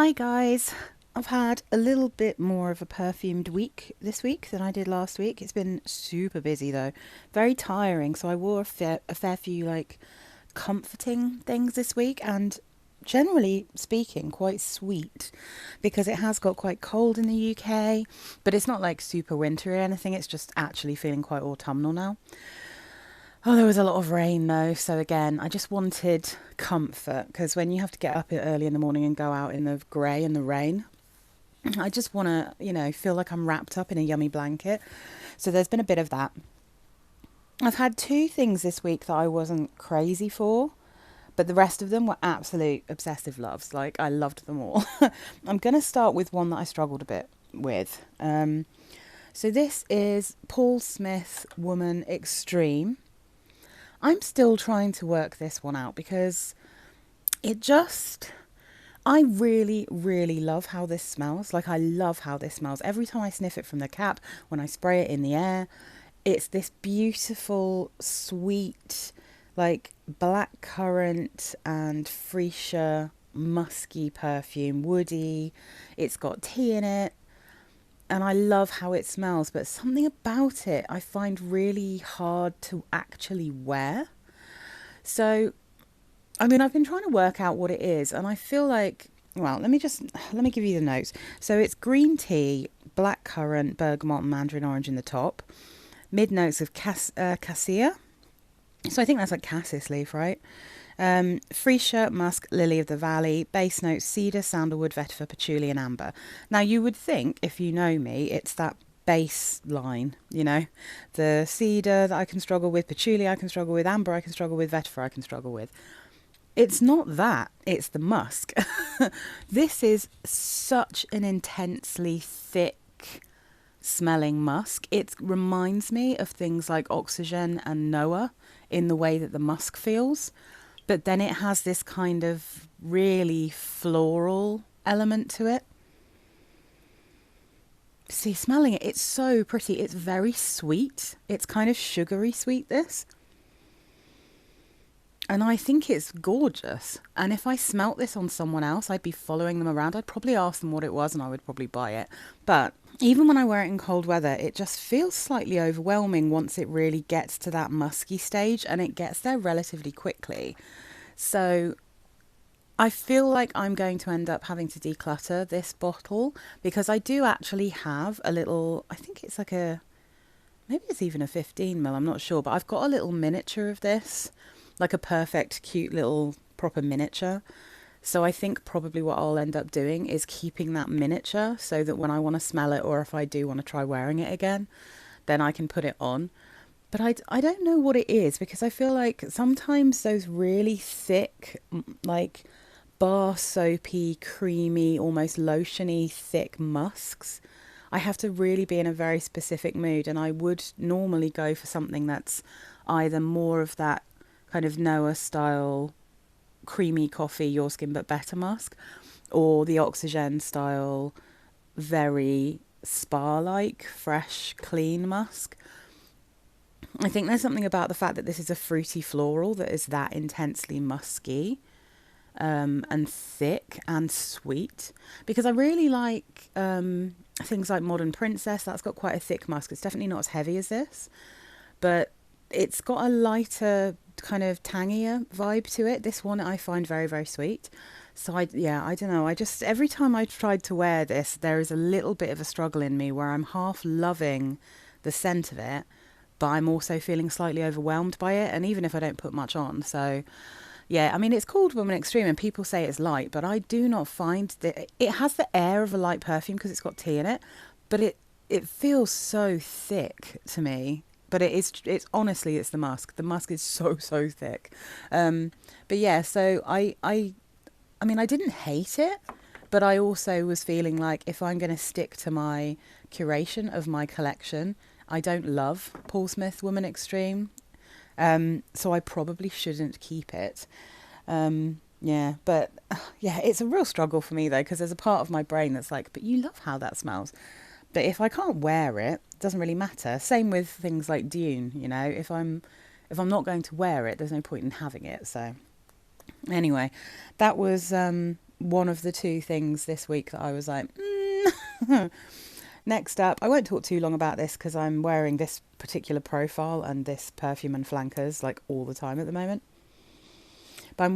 Hi guys. I've had a little bit more of a perfumed week this week than I did last week. It's been super busy though, very tiring. So I wore a fair few comforting things this week, and generally speaking, quite sweet because it has got quite cold in the UK, but it's not like super wintry or anything. It's just actually feeling quite autumnal now. Oh, there was a lot of rain though, so again, I just wanted comfort because when you have to get up early in the morning and go out in the grey and the rain, I just want to, feel like I'm wrapped up in a yummy blanket. So there's been a bit of that. I've had two things this week that I wasn't crazy for, but the rest of them were absolute obsessive loves. Like, I loved them all. I'm going to start with one that I struggled a bit with. So this is Paul Smith Woman Extreme. I'm still trying to work this one out because it just... I really, really love how this smells. Like, I love how this smells. Every time I sniff it from the cap, when I spray it in the air, it's this beautiful, sweet, like black currant and freesia, musky perfume, woody. It's got tea in it. And I love how it smells, but something about it I find really hard to actually wear. So I've been trying to work out what it is, and I feel like, well, let me give you the notes. So it's green tea, black currant, bergamot, and mandarin orange in the top. Mid notes of cassia. So I think that's like cassis leaf, right? Freesia, musk, lily of the valley. Base notes: cedar, sandalwood, vetiver, patchouli, and amber. Now you would think, if you know me, it's that base line, the cedar that I can struggle with, patchouli I can struggle with, amber I can struggle with, vetiver I can struggle with. It's not that, it's the musk. This is such an intensely thick smelling musk. It reminds me of things like Oxygen and Noah in the way that the musk feels. But then it has this kind of really floral element to it. See, smelling it, it's so pretty. It's very sweet. It's kind of sugary sweet, this. And I think it's gorgeous. And if I smelt this on someone else, I'd be following them around. I'd probably ask them what it was and I would probably buy it. But even when I wear it in cold weather, it just feels slightly overwhelming once it really gets to that musky stage, and it gets there relatively quickly. So I feel like I'm going to end up having to declutter this bottle because I do actually have a little, I think it's like maybe it's even a 15 ml, I'm not sure, but I've got a little miniature of this, like a perfect, cute little proper miniature. So I think probably what I'll end up doing is keeping that miniature so that when I want to smell it, or if I do want to try wearing it again, then I can put it on. But I don't know what it is, because I feel like sometimes those really thick, like bar soapy, creamy, almost lotiony thick musks, I have to really be in a very specific mood. And I would normally go for something that's either more of that kind of Noah style creamy coffee, your skin but better musk, or the Oxygen style very spa like fresh clean musk. I think there's something about the fact that this is a fruity floral that is that intensely musky, and thick and sweet, because I really like things like Modern Princess. That's got quite a thick musk. It's definitely not as heavy as this, but it's got a lighter kind of tangier vibe to it. This one I find very, very sweet. So I don't know. I just, every time I've tried to wear this, there is a little bit of a struggle in me where I'm half loving the scent of it, but I'm also feeling slightly overwhelmed by it. And even if I don't put much on. So yeah, I mean, it's called Woman Extreme and people say it's light, but I do not find that it has the air of a light perfume because it's got tea in it, but it feels so thick to me. But it's honestly, it's the musk. The musk is so, so thick. But yeah, so I mean, I didn't hate it, but I also was feeling like if I'm going to stick to my curation of my collection, I don't love Paul Smith Woman Extreme. So I probably shouldn't keep it. Yeah, but yeah, it's a real struggle for me though, because there's a part of my brain that's like, but you love how that smells. But if I can't wear it, it doesn't really matter. Same with things like Dune, if I'm not going to wear it, there's no point in having it. So anyway, that was one of the two things this week that I was like, mm. Next up, I won't talk too long about this because I'm wearing this particular profile and this perfume and flankers like all the time at the moment. But I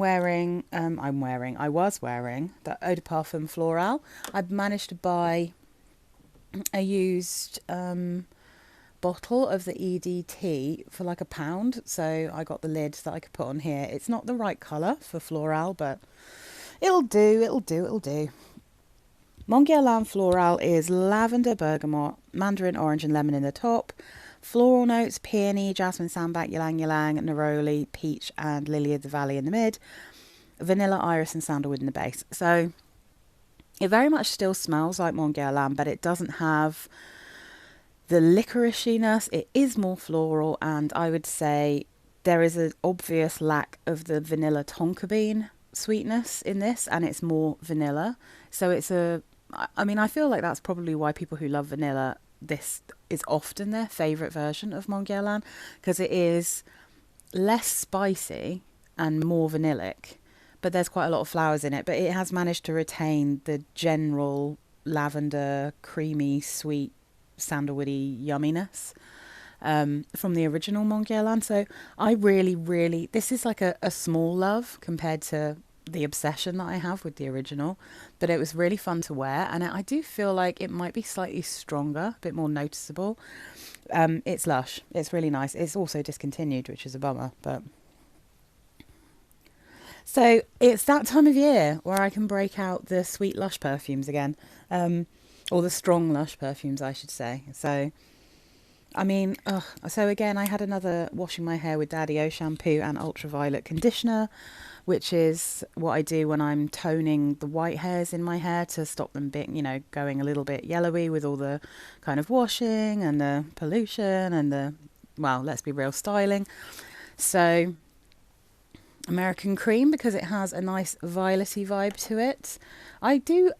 was wearing the Eau de Parfum Florale. I've managed to buy a used bottle of the EDT for like £1. So I got the lid that I could put on here. It's not the right colour for Florale, but it'll do. Mon Guerlain Florale is lavender, bergamot, mandarin orange and lemon in the top. Floral notes, peony, jasmine, sambac, ylang ylang, neroli, peach and lily of the valley in the mid. Vanilla, iris and sandalwood in the base. So it very much still smells like Mon Guerlain, but it doesn't have the licoriceiness. It is more floral, and I would say there is an obvious lack of the vanilla tonka bean sweetness in this, and it's more vanilla. So I feel like that's probably why people who love vanilla, this is often their favourite version of Mon Guerlain, because it is less spicy and more vanillic, but there's quite a lot of flowers in it. But it has managed to retain the general lavender, creamy, sweet, sandalwoody yumminess from the original Mon Guerlain. So I really, this is like a small love compared to the obsession that I have with the original, but it was really fun to wear, and I do feel like it might be slightly stronger, a bit more noticeable. It's Lush. It's really nice. It's also discontinued, which is a bummer, but so it's that time of year where I can break out the sweet Lush perfumes again, or the strong Lush perfumes, I should say. So so again, I had another washing my hair with Daddy-O shampoo and ultraviolet conditioner, which is what I do when I'm toning the white hairs in my hair to stop them going a little bit yellowy with all the kind of washing and the pollution and the, well, let's be real, styling. So American Cream, because it has a nice violety vibe to it. I do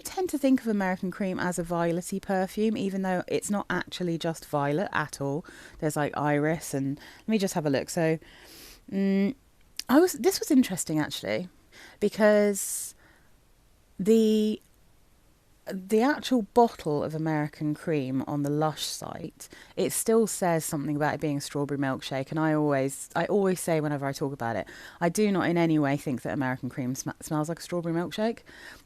tend to think of American Cream as a violety perfume, even though it's not actually just violet at all. There's like iris, and let me just have a look. So this was interesting actually, because the actual bottle of American Cream on the Lush site, it still says something about it being a strawberry milkshake, and I always say whenever I talk about it, I do not in any way think that American Cream smells like a strawberry milkshake.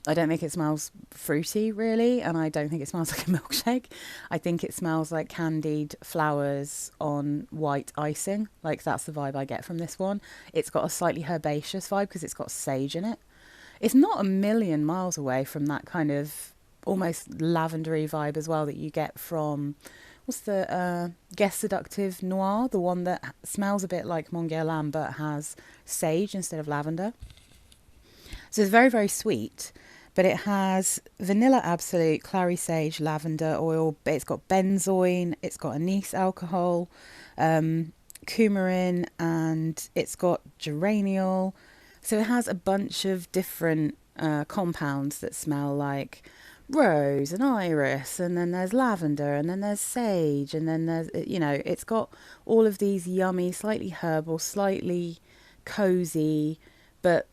I don't think it smells fruity really, and I don't think it smells like a milkshake. I think it smells like candied flowers on white icing. Like, that's the vibe I get from this one. It's got a slightly herbaceous vibe because it's got sage in it. It's not a million miles away from that kind of almost lavendery vibe as well that you get from, what's the Guess Seductive Noir, the one that smells a bit like Mon Guerlain but has sage instead of lavender. So it's very, very sweet, but it has vanilla absolute, clary sage, lavender oil, but it's got benzoin, it's got anise alcohol, coumarin, and it's got geraniol. So it has a bunch of different compounds that smell like rose and iris, and then there's lavender, and then there's sage, and then there's, it's got all of these yummy, slightly herbal, slightly cozy, but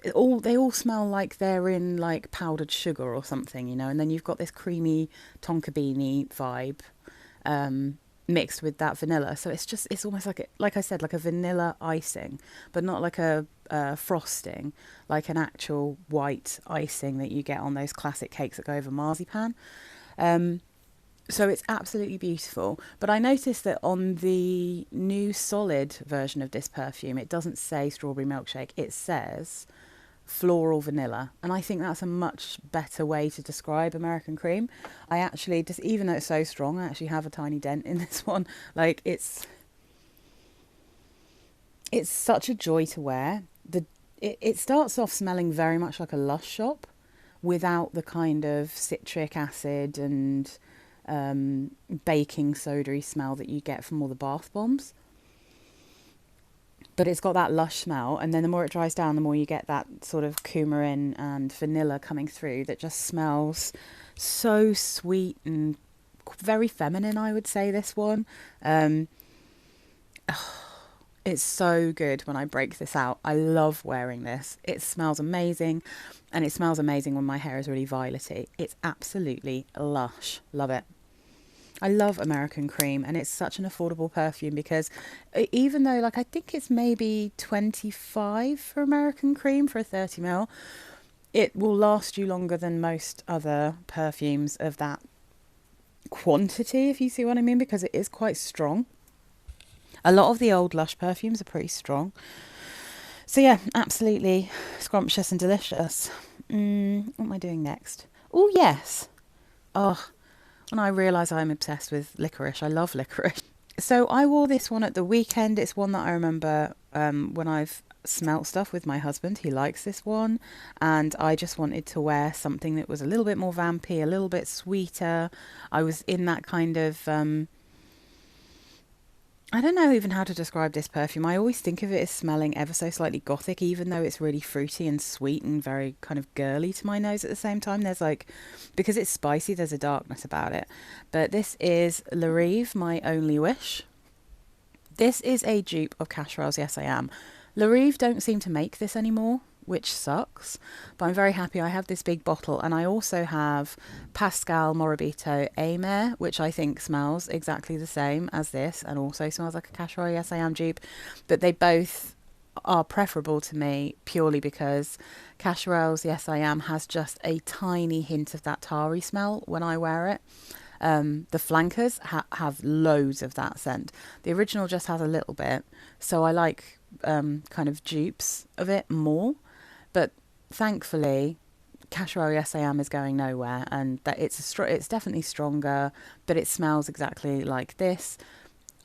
they all smell like they're in like powdered sugar or something, and then you've got this creamy tonka beanie vibe mixed with that vanilla. So it's almost like I said, like a vanilla icing, but not like a frosting, like an actual white icing that you get on those classic cakes that go over marzipan. So it's absolutely beautiful. But I noticed that on the new solid version of this perfume, it doesn't say strawberry milkshake, it says floral vanilla, and I think that's a much better way to describe American Cream. I actually, just even though it's so strong, I actually have a tiny dent in this one. Like, it's such a joy to wear. It starts off smelling very much like a Lush shop without the kind of citric acid and baking soda-y smell that you get from all the bath bombs. But it's got that Lush smell, and then the more it dries down, the more you get that sort of coumarin and vanilla coming through that just smells so sweet and very feminine, I would say, this one. It's so good when I break this out. I love wearing this. It smells amazing, and it smells amazing when my hair is really violety. It's absolutely lush. Love it. I love American Cream, and it's such an affordable perfume because even though, like, I think it's maybe 25 for American Cream for a 30 ml, it will last you longer than most other perfumes of that quantity, if you see what I mean, because it is quite strong. A lot of the old Lush perfumes are pretty strong. So yeah, absolutely scrumptious and delicious. What am I doing next? Oh yes. Oh, and I realise I'm obsessed with licorice. I love licorice. So I wore this one at the weekend. It's one that I remember when I've smelt stuff with my husband. He likes this one. And I just wanted to wear something that was a little bit more vampy, a little bit sweeter. I was in that kind of... I don't know even how to describe this perfume. I always think of it as smelling ever so slightly gothic, even though it's really fruity and sweet and very kind of girly to my nose at the same time. There's like, because it's spicy, there's a darkness about it. But this is Rive, My Only Wish. This is a dupe of Casherel's Yes I Am. Rive don't seem to make this anymore, which sucks, but I'm very happy I have this big bottle. And I also have Pascal Morabito Amer, which I think smells exactly the same as this and also smells like a Casherel Yes I Am dupe, but they both are preferable to me purely because Casherel's Yes I Am has just a tiny hint of that tarry smell when I wear it. The flankers have loads of that scent. The original just has a little bit, so I like kind of dupes of it more. But thankfully, Casherel Yes I Am is going nowhere, and that it's definitely stronger, but it smells exactly like this.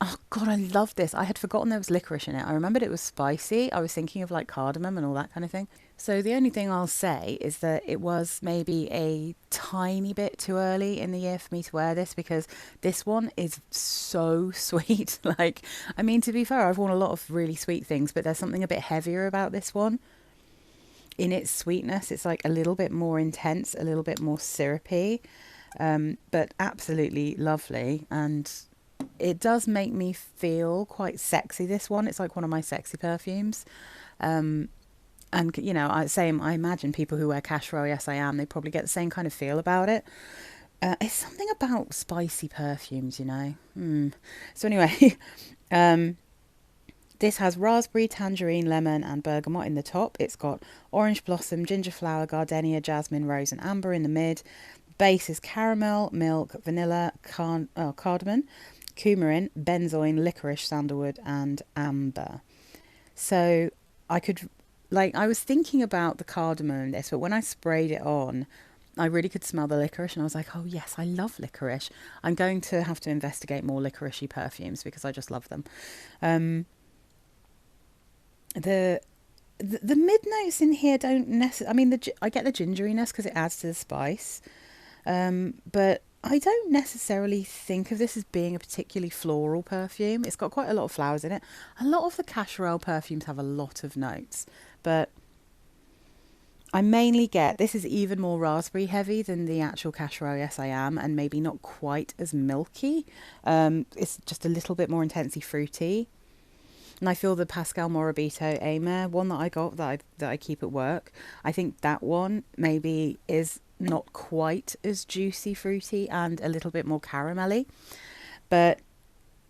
Oh God, I love this. I had forgotten there was licorice in it. I remembered it was spicy. I was thinking of like cardamom and all that kind of thing. So the only thing I'll say is that it was maybe a tiny bit too early in the year for me to wear this because this one is so sweet. Like, I mean, to be fair, I've worn a lot of really sweet things, but there's something a bit heavier about this one. In its sweetness, it's like a little bit more intense, a little bit more syrupy, but absolutely lovely. And it does make me feel quite sexy, this one. It's like one of my sexy perfumes. And, you know, I imagine people who wear Casherel Yes I Am, they probably get the same kind of feel about it. It's something about spicy perfumes, you know. So anyway, this has raspberry, tangerine, lemon and bergamot in the top. It's got orange blossom, ginger flower, gardenia, jasmine, rose and amber in the mid. Base is caramel, milk, vanilla, cardamom, coumarin, benzoin, licorice, sandalwood and amber. So I was thinking about the cardamom in this, but when I sprayed it on, I really could smell the licorice and I was like, oh yes, I love licorice. I'm going to have to investigate more licoricey perfumes because I just love them. The mid notes in here don't necessarily... I mean, I get the gingeriness because it adds to the spice. But I don't necessarily think of this as being a particularly floral perfume. It's got quite a lot of flowers in it. A lot of the Casherel perfumes have a lot of notes, but I mainly get... This is even more raspberry heavy than the actual Casherel Yes I Am, and maybe not quite as milky. It's just a little bit more intensely fruity. And I feel the Pascal Morabito Amer one that I got that I keep at work, I think that one maybe is not quite as juicy fruity and a little bit more caramelly, but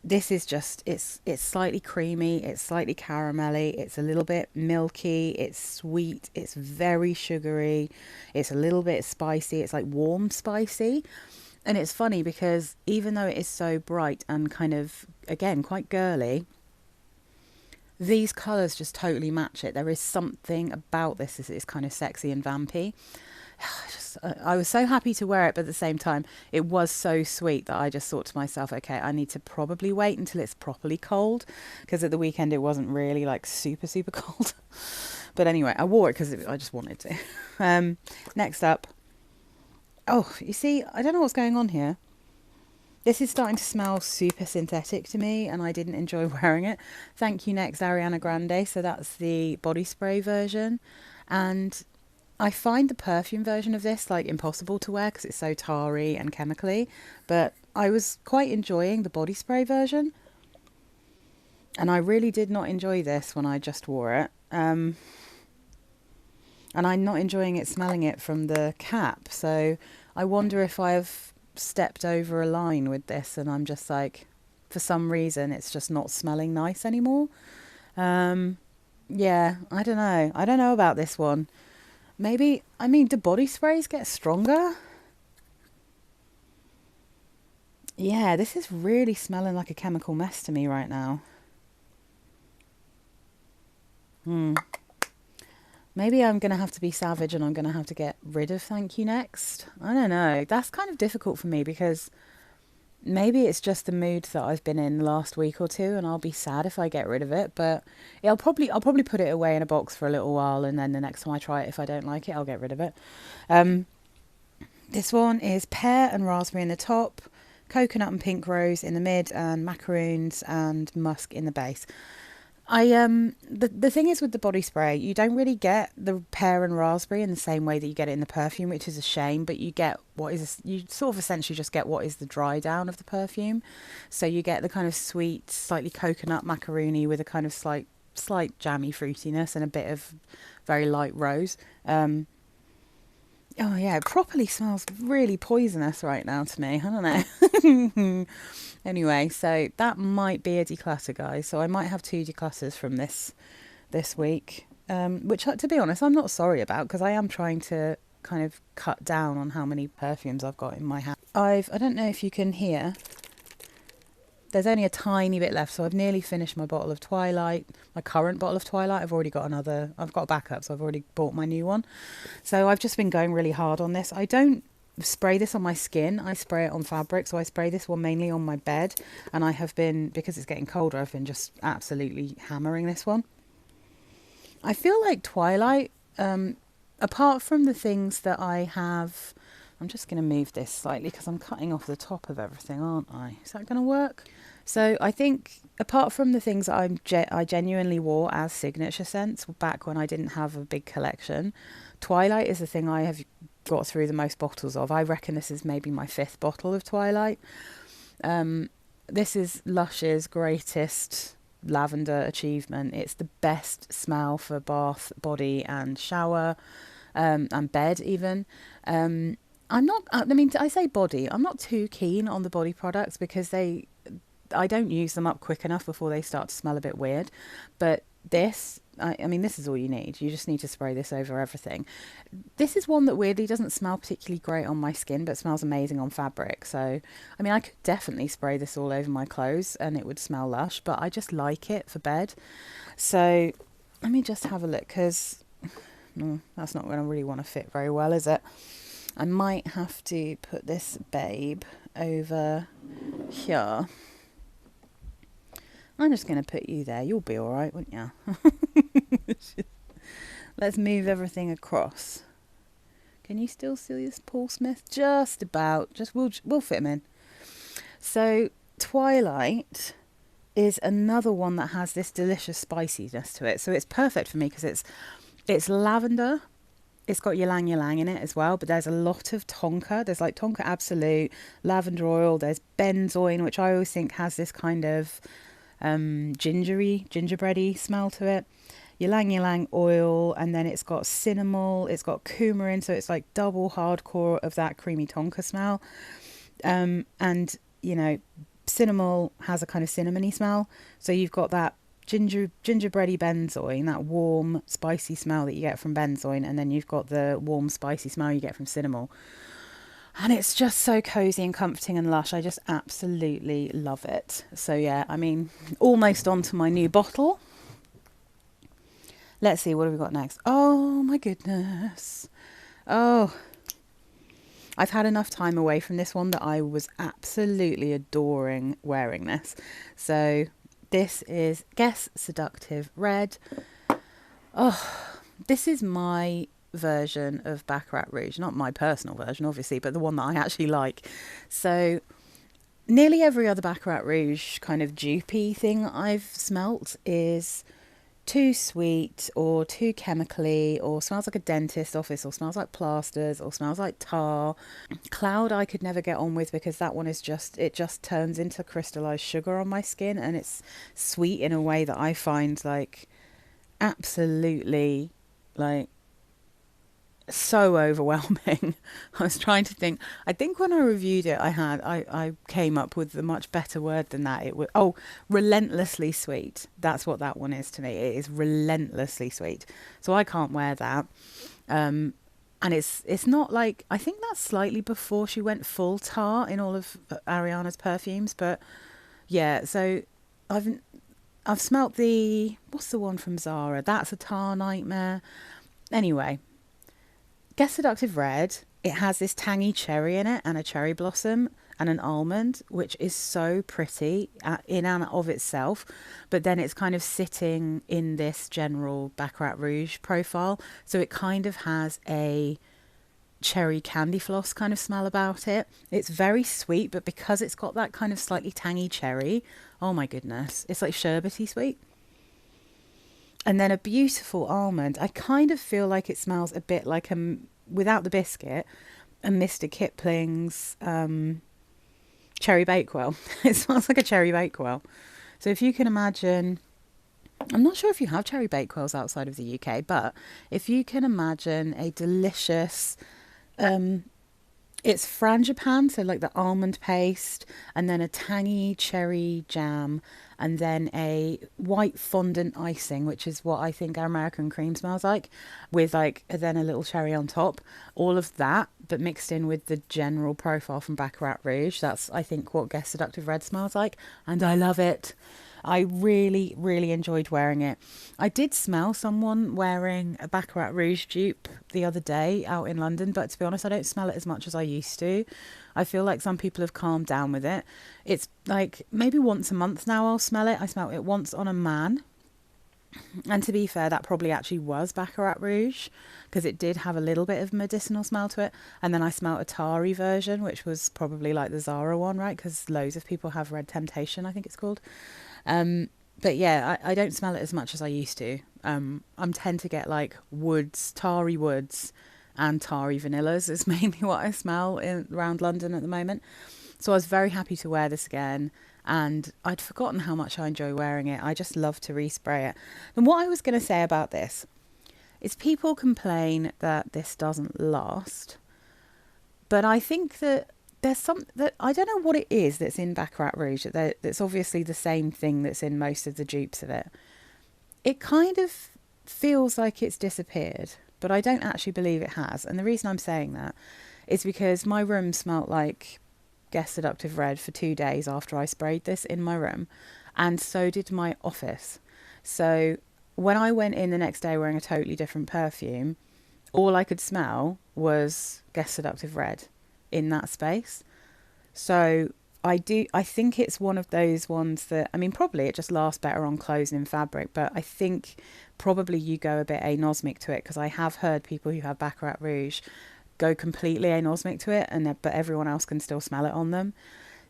this is just it's slightly creamy, it's slightly caramelly, it's a little bit milky, it's sweet, it's very sugary, it's a little bit spicy, it's like warm spicy. And it's funny because even though it is so bright and kind of, again, quite girly, these colours just totally match it. There is something about this that is kind of sexy and vampy. I was so happy to wear it, but at the same time, it was so sweet that I just thought to myself, okay, I need to probably wait until it's properly cold, because at the weekend it wasn't really like super, super cold. But anyway, I wore it because I just wanted to. Next up. Oh, you see, I don't know what's going on here. This is starting to smell super synthetic to me, and I didn't enjoy wearing it. Thank you, next, Ariana Grande. So that's the body spray version. And I find the perfume version of this like impossible to wear because it's so tarry and chemically. But I was quite enjoying the body spray version. And I really did not enjoy this when I just wore it. And I'm not enjoying it smelling it from the cap. So I wonder if I've stepped over a line with this and I'm just like, for some reason, it's just not smelling nice anymore. Um, yeah, I don't know. I don't know about this one. Maybe, I mean, do body sprays get stronger? Yeah, this is really smelling like a chemical mess to me right now. Hmm. Maybe I'm going to have to be savage and I'm going to have to get rid of Thank You next. I don't know. That's kind of difficult for me because maybe it's just the mood that I've been in the last week or two and I'll be sad if I get rid of it, but I'll probably put it away in a box for a little while and then the next time I try it, if I don't like it, I'll get rid of it. Um, this one is pear and raspberry in the top, coconut and pink rose in the mid, and macaroons and musk in the base. The thing is with the body spray, you don't really get the pear and raspberry in the same way that you get it in the perfume, which is a shame, but you get you sort of essentially just get what is the dry down of the perfume. So you get the kind of sweet, slightly coconut macaroni with a kind of slight jammy fruitiness and a bit of very light rose. Oh yeah, it properly smells really poisonous right now to me. I don't know. Anyway, so that might be a declutter, guys. So I might have two declutters from this week, which, to be honest, I'm not sorry about because I am trying to kind of cut down on how many perfumes I've got in my house. I don't know if you can hear. There's only a tiny bit left, so I've nearly finished my bottle of Twilight, my current bottle of Twilight. I've got a backup, so I've already bought my new one. So I've just been going really hard on this. I don't spray this on my skin, I spray it on fabric, so I spray this one mainly on my bed, and I have been, because it's getting colder, I've been just absolutely hammering this one. I feel like Twilight, apart from the things that I have, I'm just going to move this slightly because I'm cutting off the top of everything, aren't I? Is that going to work? So I think apart from the things that I genuinely wore as signature scents back when I didn't have a big collection, Twilight is the thing I have got through the most bottles of. I reckon this is maybe my fifth bottle of Twilight. This is Lush's greatest lavender achievement. It's the best smell for bath, body and shower, and bed even. I'm not, I mean, I say body, I'm not too keen on the body products because I don't use them up quick enough before they start to smell a bit weird. But this, I mean, this is all you need. You just need to spray this over everything. This is one that weirdly doesn't smell particularly great on my skin, but smells amazing on fabric. So, I mean, I could definitely spray this all over my clothes and it would smell lush, but I just like it for bed. So, let me just have a look because no, that's not going to really want to fit very well, is it? I might have to put this babe over here. I'm just going to put you there. You'll be all right, won't you? Let's move everything across. Can you still see this, Paul Smith? Just about. We'll fit him in. So Twilight is another one that has this delicious spiciness to it. So it's perfect for me because it's lavender. It's got ylang ylang in it as well, but there's a lot of tonka. There's like tonka absolute, lavender oil. There's benzoin, which I always think has this kind of gingerbready smell to it. Ylang ylang oil, and then it's got cinnamon. It's got coumarin, so it's like double hardcore of that creamy tonka smell. And you know, cinnamon has a kind of cinnamony smell, so you've got that gingerbready benzoin, that warm spicy smell that you get from benzoin, and then you've got the warm spicy smell you get from cinnamon, and it's just so cozy and comforting and lush. I just absolutely love it. So yeah, I mean, almost on to my new bottle. Let's see, what have we got next? Oh my goodness. Oh, I've had enough time away from this one that I was absolutely adoring wearing this. So this is Guess Seductive Red. Oh, this is my version of Baccarat Rouge. Not my personal version, obviously, but the one that I actually like. So nearly every other Baccarat Rouge kind of dupey thing I've smelt is too sweet or too chemically or smells like a dentist office or smells like plasters or smells like tar. Cloud I could never get on with because that one is just, it just turns into crystallized sugar on my skin, and it's sweet in a way that I find like absolutely like so overwhelming. I was trying to think. I think when I reviewed it, I came up with a much better word than that. It was, oh, relentlessly sweet. That's what that one is to me. It is relentlessly sweet. So I can't wear that. And it's not like, I think that's slightly before she went full tar in all of Ariana's perfumes. But yeah, so I've I've smelt the, what's the one from Zara? That's a tar nightmare. Anyway, Guess Seductive Red. It has this tangy cherry in it and a cherry blossom and an almond, which is so pretty in and of itself. But then it's kind of sitting in this general Baccarat Rouge profile. So it kind of has a cherry candy floss kind of smell about it. It's very sweet, but because it's got that kind of slightly tangy cherry, oh my goodness, it's like sherbety sweet. And then a beautiful almond. I kind of feel like it smells a bit like without the biscuit, a Mr. Kipling's cherry bakewell. It smells like a cherry bakewell. So if you can imagine, I'm not sure if you have cherry bakewells outside of the UK, but if you can imagine a delicious, it's frangipan, so like the almond paste, and then a tangy cherry jam, and then a white fondant icing, which is what I think our American cream smells like, with like then a little cherry on top. All of that, but mixed in with the general profile from Baccarat Rouge. That's, I think, what Guess Seductive Red smells like, and I love it. I really, really enjoyed wearing it. I did smell someone wearing a Baccarat Rouge dupe the other day out in London, but to be honest, I don't smell it as much as I used to. I feel like some people have calmed down with it. It's like maybe once a month now I'll smell it. I smelled it once on a man. And to be fair, that probably actually was Baccarat Rouge, because it did have a little bit of medicinal smell to it. And then I smelled a tarry version, which was probably like the Zara one, right? Because loads of people have Red Temptation, I think it's called. But yeah, I don't smell it as much as I used to. I tend to get like woods, tarry woods and tarry vanillas is mainly what I smell around London at the moment. So I was very happy to wear this again, and I'd forgotten how much I enjoy wearing it. I just love to respray it. And what I was going to say about this is people complain that this doesn't last, but I think that there's some that I don't know what it is that's in Baccarat Rouge that's obviously the same thing that's in most of the dupes of it. It kind of feels like it's disappeared, but I don't actually believe it has. And the reason I'm saying that is because my room smelt like Guess Seductive Red for 2 days after I sprayed this in my room, and so did my office. So when I went in the next day wearing a totally different perfume, all I could smell was Guess Seductive Red in that space. So I think it's one of those ones that, I mean, probably it just lasts better on clothes and in fabric, but I think probably you go a bit anosmic to it, because I have heard people who have Baccarat Rouge go completely anosmic to it, but everyone else can still smell it on them.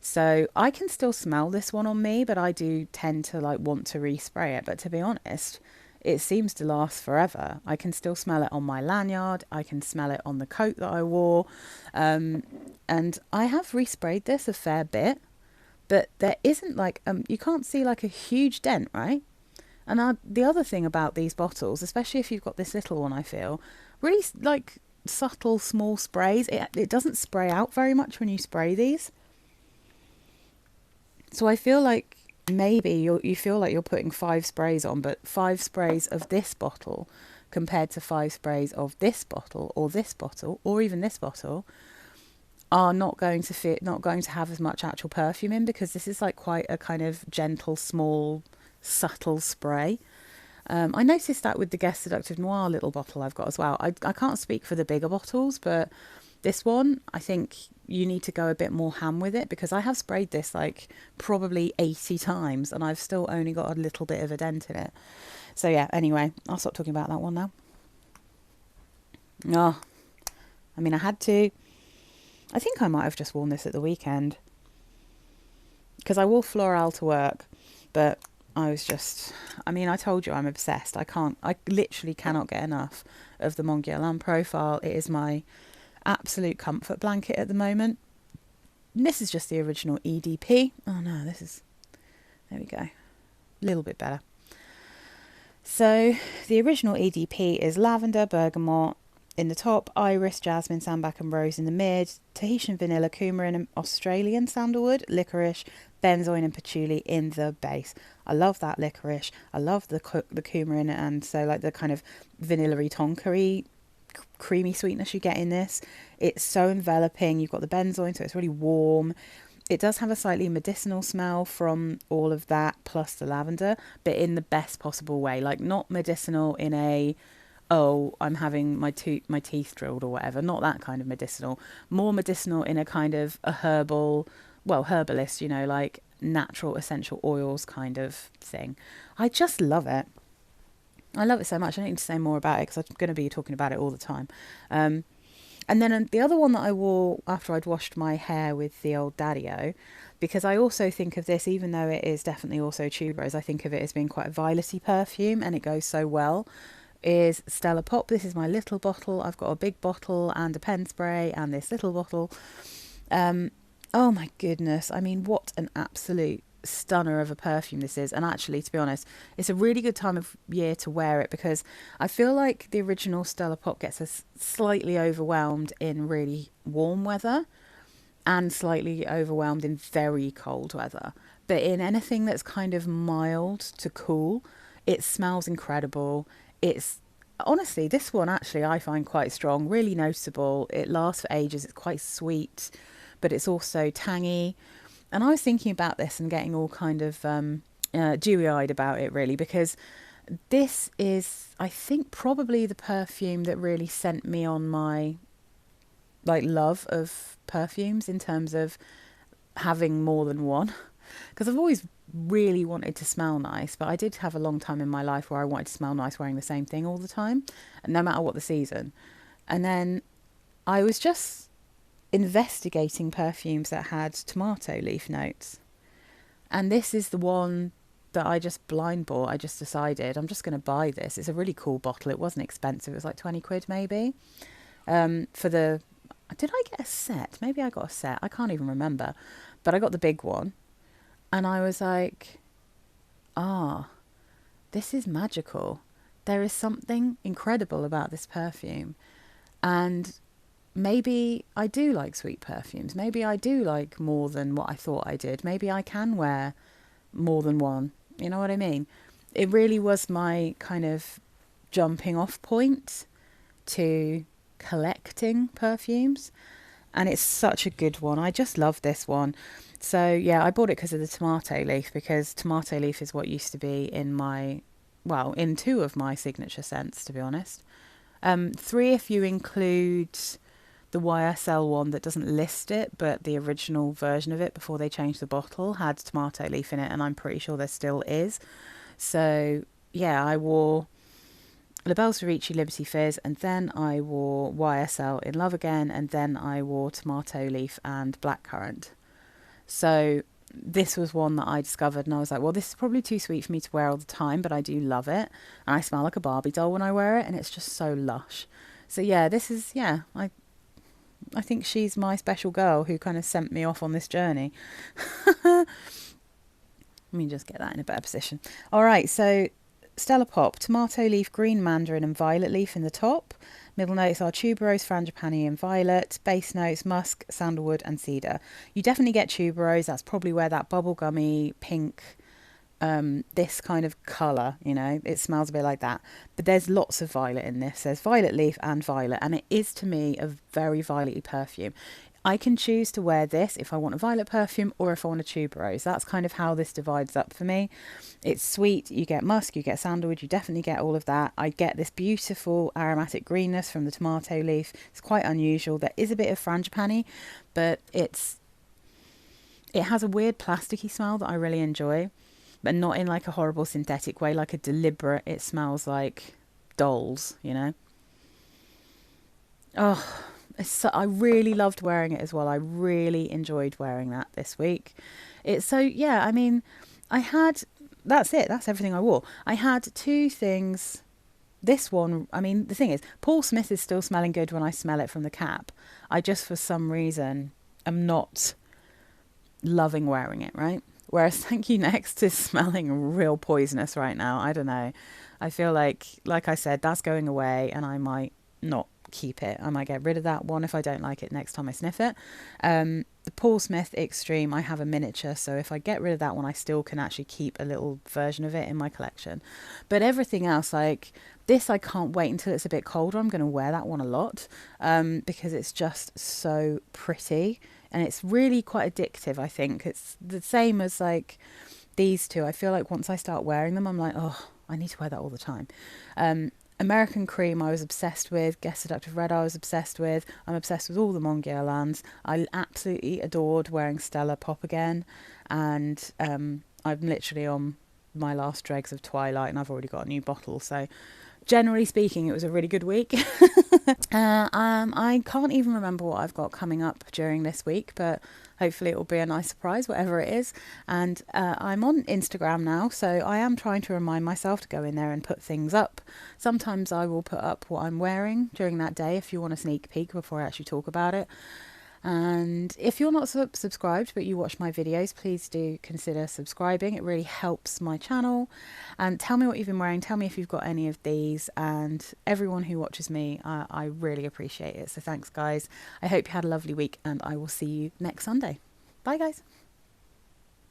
So I can still smell this one on me, but I do tend to like want to respray it. But to be honest, it seems to last forever. I can still smell it on my lanyard. I can smell it on the coat that I wore. And I have resprayed this a fair bit, but there isn't like, you can't see like a huge dent, right? And the other thing about these bottles, especially if you've got this little one, I feel, really like subtle small sprays. It doesn't spray out very much when you spray these. So I feel like maybe you feel like you're putting 5 sprays on, but 5 sprays of this bottle compared to 5 sprays of this bottle or even this bottle are not going to have as much actual perfume in, because this is like quite a kind of gentle, small, subtle spray. I noticed that with the Guess Seductive Noir little bottle I've got as well. I can't speak for the bigger bottles, but this one, I think you need to go a bit more ham with it, because I have sprayed this like probably 80 times and I've still only got a little bit of a dent in it. So yeah, anyway, I'll stop talking about that one now. Oh, I mean, I had to. I think I might have just worn this at the weekend, because I wore Florale to work, but I was just, I mean, I told you I'm obsessed. I literally cannot get enough of the Mon Guerlain profile. It is my absolute comfort blanket at the moment. And this is just the original EDP. Oh no, there we go. A little bit better. So the original EDP is lavender, bergamot in the top, iris, jasmine, sambac and rose in the mid, Tahitian vanilla, coumarin and Australian sandalwood, licorice, benzoin and patchouli in the base. I love that licorice. I love the coumarin, and so like the kind of vanilla-y, tonka-y, creamy sweetness you get in this. It's so enveloping. You've got the benzoin, so it's really warm. It does have a slightly medicinal smell from all of that, plus the lavender, but in the best possible way. Like, not medicinal in a, oh, I'm having my teeth drilled or whatever. Not that kind of medicinal. More medicinal in a kind of a herbal, well, herbalist, you know, like natural essential oils kind of thing. I just love it. I love it so much. I don't need to say more about it because I'm going to be talking about it all the time. And then the other one that I wore after I'd washed my hair with the old Daddy-O, because I also think of this, even though it is definitely also tuberose, I think of it as being quite a violety perfume, and it goes so well, is Stella Pop. This is my little bottle. I've got a big bottle and a pen spray and this little bottle. Oh my goodness. I mean, what an absolute stunner of a perfume this is. And actually, to be honest, it's a really good time of year to wear it, because I feel like the original Stella Pop gets us slightly overwhelmed in really warm weather and slightly overwhelmed in very cold weather. But in anything that's kind of mild to cool, it smells incredible. It's honestly, this one actually I find quite strong, really noticeable. It lasts for ages. It's quite sweet, but it's also tangy. And I was thinking about this and getting all kind of dewy-eyed about it, really, because this is, I think, probably the perfume that really sent me on my like love of perfumes in terms of having more than one. Because I've always really wanted to smell nice, but I did have a long time in my life where I wanted to smell nice wearing the same thing all the time, no matter what the season. And then I was just investigating perfumes that had tomato leaf notes, and this is the one that I just blind bought. I just decided I'm just going to buy this. It's a really cool bottle. It wasn't expensive. It was like 20 quid maybe. For the, did I get a set? Maybe I got a set. I can't even remember, but I got the big one, and I was like, this is magical. There is something incredible about this perfume, and maybe I do like sweet perfumes. Maybe I do like more than what I thought I did. Maybe I can wear more than one. You know what I mean? It really was my kind of jumping off point to collecting perfumes. And it's such a good one. I just love this one. So yeah, I bought it because of the tomato leaf, because tomato leaf is what used to be in my, well, in two of my signature scents, to be honest. Three if you include the YSL one that doesn't list it, but the original version of it before they changed the bottle had tomato leaf in it, and I'm pretty sure there still is. So yeah, I wore La Belle Cerucci Liberty Fizz, and then I wore YSL In Love Again, and then I wore tomato leaf and blackcurrant. So this was one that I discovered, and I was like, well, this is probably too sweet for me to wear all the time, but I do love it, and I smell like a Barbie doll when I wear it, and it's just so lush. So yeah, this is, yeah, I think she's my special girl who kind of sent me off on this journey. Let me just get that in a better position. All right, so Stella Pop, tomato leaf, green mandarin and violet leaf in the top. Middle notes are tuberose, frangipani and violet. Base notes, musk, sandalwood and cedar. You definitely get tuberose. That's probably where that bubblegummy pink, this kind of colour, you know, it smells a bit like that. But there's lots of violet in this. There's violet leaf and violet, and it is to me a very violet-y perfume. I can choose to wear this if I want a violet perfume or if I want a tuberose. That's kind of how this divides up for me. It's sweet, you get musk, you get sandalwood, you definitely get all of that. I get this beautiful aromatic greenness from the tomato leaf. It's quite unusual. There is a bit of frangipani, but it has a weird plasticky smell that I really enjoy, but not in like a horrible synthetic way, like a deliberate, it smells like dolls, you know. Oh, I really loved wearing it as well. I really enjoyed wearing that this week. It's so, yeah, I mean, I had that's it. That's everything I wore. I had two things. This one, I mean, the thing is, Paul Smith is still smelling good when I smell it from the cap. I just, for some reason, am not loving wearing it, right? Whereas Thank You Next is smelling real poisonous right now. I don't know. I feel like I said, that's going away and I might not keep it. I might get rid of that one if I don't like it next time I sniff it. The Paul Smith Extreme, I have a miniature, so if I get rid of that one, I still can actually keep a little version of it in my collection. But everything else, like this, I can't wait until it's a bit colder. I'm going to wear that one a lot because it's just so pretty. And it's really quite addictive, I think. It's the same as like these two. I feel like once I start wearing them, I'm like, oh, I need to wear that all the time. American Cream I was obsessed with. Guess Seductive Red I was obsessed with. I'm obsessed with all the Mon Guerlains. I absolutely adored wearing Stella Pop again. And I'm literally on my last dregs of Twilight and I've already got a new bottle. So generally speaking, it was a really good week. I can't even remember what I've got coming up during this week, but hopefully it will be a nice surprise, whatever it is. And I'm on Instagram now, so I am trying to remind myself to go in there and put things up. Sometimes I will put up what I'm wearing during that day if you want a sneak peek before I actually talk about it. And if you're not subscribed but you watch my videos, please do consider subscribing. It really helps my channel. And tell me what you've been wearing. Tell me if you've got any of these. And everyone who watches me, I really appreciate it. So thanks, guys. I hope you had a lovely week and I will see you next Sunday. Bye, guys.